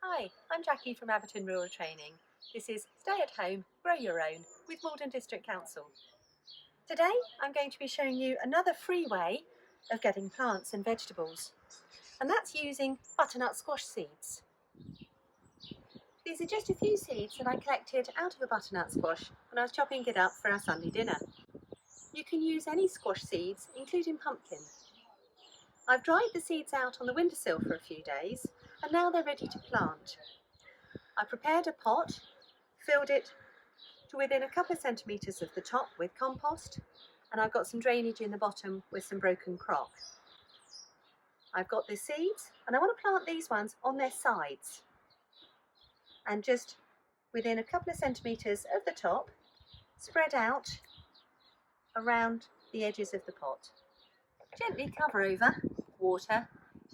Hi, I'm Jacqui from Abberton Rural Training. This is Stay at Home, Grow Your Own with Maldon District Council. Today I'm going to be showing you another free way of getting plants and vegetables, and that's using butternut squash seeds. These are just a few seeds that I collected out of a butternut squash when I was chopping it up for our Sunday dinner. You can use any squash seeds, including pumpkin. I've dried the seeds out on the windowsill for a few days, and now they're ready to plant. I prepared a pot, filled it to within a couple of centimetres of the top with compost, and I've got some drainage in the bottom with some broken crock. I've got the seeds, and I want to plant these ones on their sides and just within a couple of centimetres of the top, spread out around the edges of the pot. Gently cover over, water,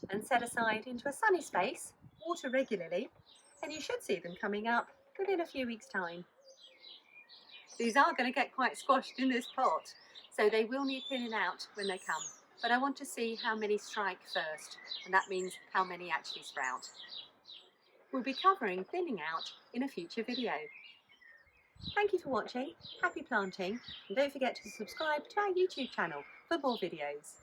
and set aside into a sunny space, water regularly, and you should see them coming up within a few weeks' time. These are going to get quite squashed in this pot, so they will need thinning out when they come. But I want to see how many strike first, and that means how many actually sprout. We'll be covering thinning out in a future video. Thank you for watching, happy planting, and don't forget to subscribe to our YouTube channel for more videos.